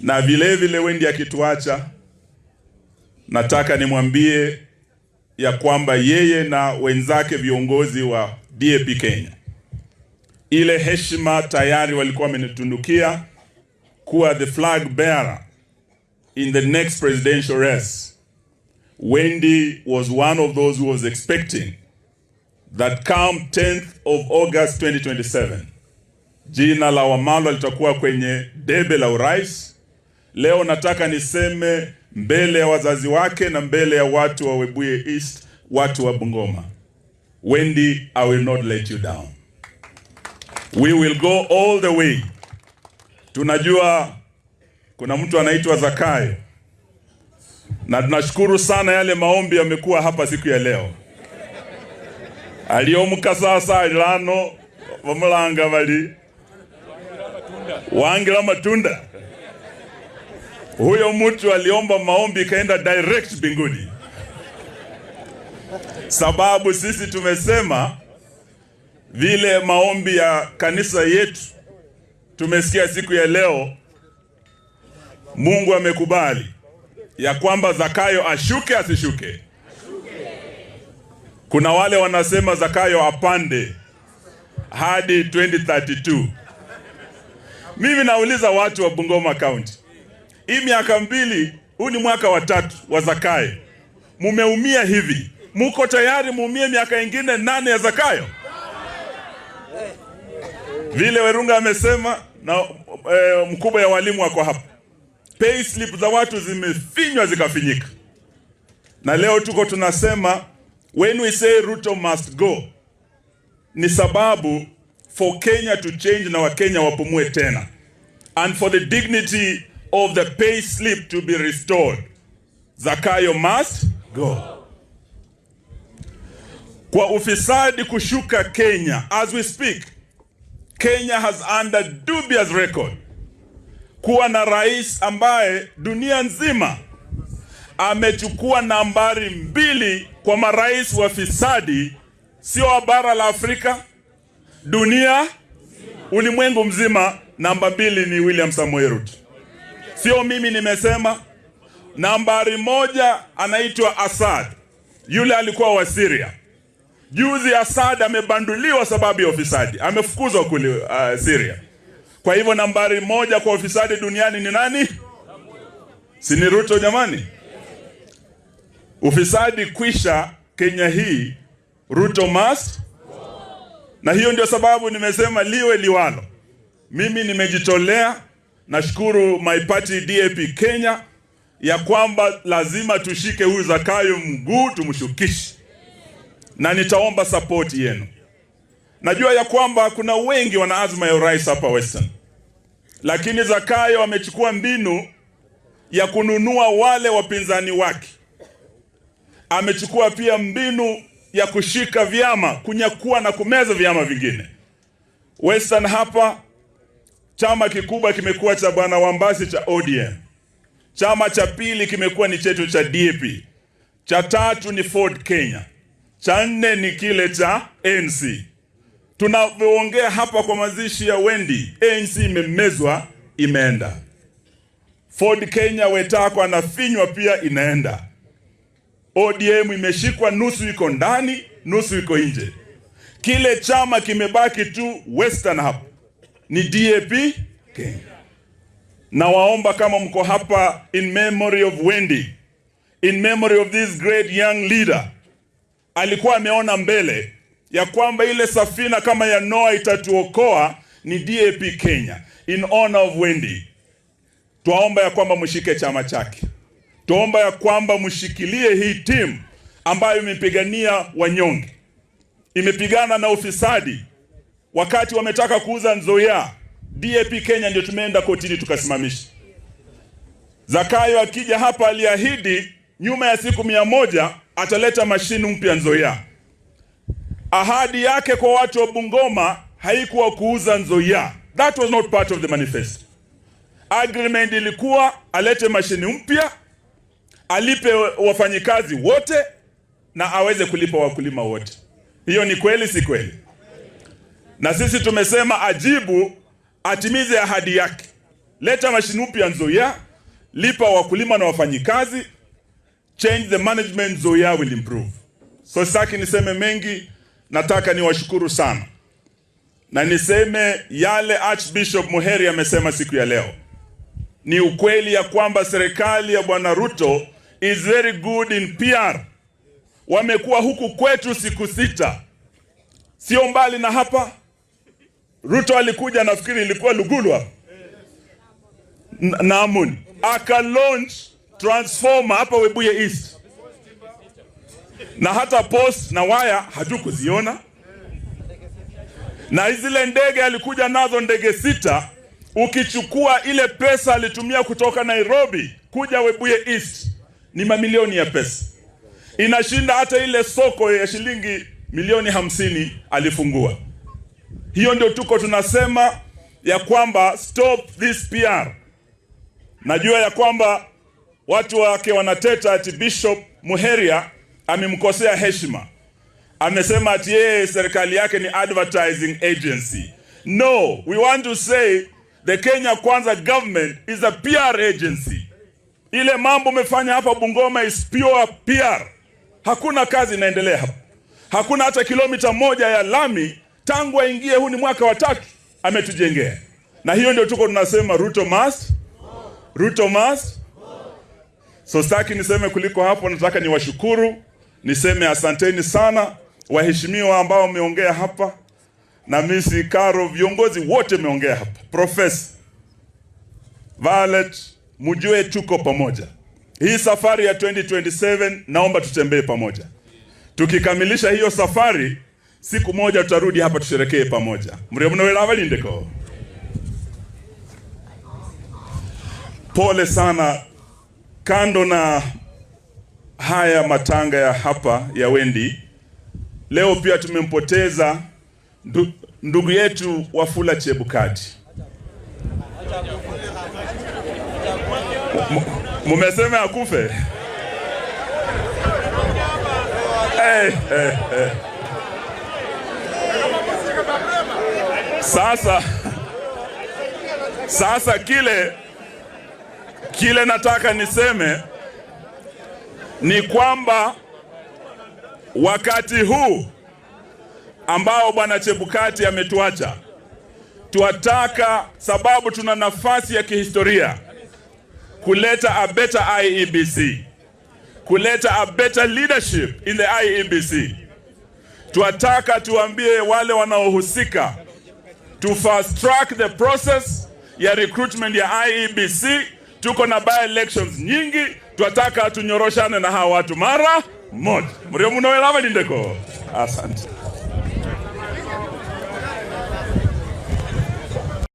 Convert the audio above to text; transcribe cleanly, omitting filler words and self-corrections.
Na vile vile Wendi akituacha, nataka nimwambie ya kwamba yeye na wenzake viongozi wa DAP Kenya, ile heshima tayari walikuwa wamenitundukia kuwa the flag bearer in the next presidential race. Wendi was one of those who was expecting that come 10th of August 2027, jina la Wamalwa litakuwa kwenye debe la urais. Leo nataka niseme mbele ya wazazi wake na mbele ya watu wa Webuye East, watu wa Bungoma, Wendi, I will not let you down. We will go all the way. Tunajua kuna mtu anaitwa Zakayo, na tunashukuru sana yale maombi yamekuwa hapa siku ya leo. Aliomka sasa ilano wamulanga bali wangira matunda. Huyo mtu aliomba maombi kaenda direct mbinguni. Sababu sisi tumesema vile maombi ya kanisa yetu tumesikia siku ya leo, Mungu amekubali ya kwamba Zakayo ashuke asishuke. Kuna wale wanasema Zakayo apande hadi 2032. Mimi nauliza watu wa Bungoma County, hii miaka 2, huu ni mwaka wa 3 wa Zakayo. Mumeumia hivi, muko tayari muumie miaka ingine 8 ya Zakayo? Vile Werunga amesema na mkubwa ya walimu wako hapa, pay slip za watu zimefinywa zikafinyika. Na leo tuko tunasema when we say Ruto must go, ni sababu for Kenya to change na Wakenya wapumue tena, and for the dignity of the pay slip to be restored, Zakayo must go. Kwa ufisadi kushuka Kenya, as we speak, Kenya has under dubious record kuwa na rais ambaye dunia nzima amechukua nambari 2 kwa marais wa fisadi, sio wa bara la Afrika, dunia, ulimwengu mzima. Namba 2 ni William Samoei Ruto. Sio mimi nimesema. Nambari 1 anaitwa Assad, yule alikuwa wa Syria. Juzi Assad amebanduliwa sababu ya ufisadi, amefukuzwa kule Syria. Kwa hivyo nambari 1 kwa ufisadi duniani ni nani? Si ni Ruto jamani? Ufisadi kwisha Kenya hii, Ruto must. Na hiyo ndio sababu nimesema liwe liwalo, mimi nimejitolea. Nashukuru my party DAP Kenya ya kwamba lazima tushike huyu Zakayo mguu tumshukishe, na nitaomba support yenu. Najua ya kwamba kuna wengi wana azma ya urais hapa Western, lakini Zakayo amechukua mbinu ya kununua wale wapinzani wake. Amechukua pia mbinu ya kushika vyama, kunyakua na kumeza vyama vingine. Western hapa chama kikubwa kimekuwa cha Bwana Wambasi cha ODM. Chama cha pili kimekuwa ni chetu cha DAP. Cha 3 ni Ford Kenya. Cha 4 ni kile cha ANC. Tunavyoongea hapa kwa mazishi ya Wendi, ANC imemezwa, imeenda. Ford Kenya Wetako anafinywa pia inaenda. ODM imeshikwa, nusu iko ndani, nusu iko nje. Kile chama kimebaki tu Western hapa ni DAP Kenya. Na waomba kama mko hapa in memory of Wendi, in memory of this great young leader, alikuwa ameona mbele ya kwamba ile safina kama ya Noah itatuokoa ni DAP Kenya. In honor of Wendi, tuomba ya kwamba mshike chama chake. Tuomba ya kwamba mshikilie hii team ambayo imepigania wanyonge, imepigana na ufisadi. Wakati wametaka kuuza Nzoia, DAP Kenya ndio tumeenda kotini tukasimamisha. Zakayo akija hapa aliahidi nyuma ya siku 100 ataleta mashini mpya Nzoia. Ahadi yake kwa watu wa Bungoma haikuwa kuuza Nzoia. That was not part of the manifesto. Agreement ilikuwa alete mashini mpya, alipe wafanyikazi wote, na aweze kulipa wakulima wote. Hiyo ni kweli si kweli? Na sisi tumesema ajibu, atimize ahadi yake. leta mashini mpya Nzoia, lipa wakulima na wafanyikazi, change the management, Nzoia will improve. So sitaki niseme mengi, nataka niwashukuru sana. Na niseme yale Archbishop Muheria amesema siku ya leo. Ni ukweli ya kwamba serikali ya Bwana Ruto is very good in PR. Wamekuwa huku kwetu siku 6. Sio mbali na hapa. Ruto alikuja, nafikiri ilikuwa Lugulwa na Amuni, aka launch transformer hapa Webuye East, na hata post na waya hatukuziona. Na zile ndege alikuja nazo, ndege 6, ukichukua ile pesa alitumia kutoka Nairobi kuja Webuye East ni mamilioni ya pesa, inashinda hata ile soko ya shilingi milioni 50 alifungua. Hiyo ndio tuko tunasema ya kwamba stop this PR. Najua ya kwamba watu wake wanateta ati Bishop Muheria amemkosea heshima. Amesema ati yeye serikali yake ni advertising agency. No, we want to say the Kenya Kwanza government is a PR agency. Ile mambo umefanya hapa Bungoma is pure PR. Hakuna kazi inaendelea hapa. Hakuna hata kilomita 1 ya lami tangu aingie, huu ni mwaka wa 3 ametujengea. Na hiyo ndio tuko tunasema Ruto must. Ruto must. So sitaki niseme kuliko hapo, nataka niwashukuru. Niseme asanteni sana waheshimiwa ambao wameongea hapa, na Misi Karo, viongozi wote wameongea hapa. Professor Violet, mjue tuko pamoja. Hii safari ya 2027 naomba tutembee pamoja. Tukikamilisha hiyo safari, siku moja tutarudi hapa tusherekee pamoja. Mremnowelavalindeko. Pole sana. Kando na haya matanga ya hapa ya Wendi, leo pia tumempoteza ndugu yetu Wafula Chebukati. Mumesema akufe? Sasa kile nataka niseme ni kwamba wakati huu ambao Bwana Chebukati ametuacha, tuataka, sababu tuna nafasi ya kihistoria kuleta a better IEBC, kuleta a better leadership in the IEBC. Tuataka tuambie wale wanaohusika to fast track the process ya recruitment ya IEBC. Tuko na by elections nyingi, tuataka tunyoroshane na hawa watu mara moja. Mrio munowela valindeko. Asante.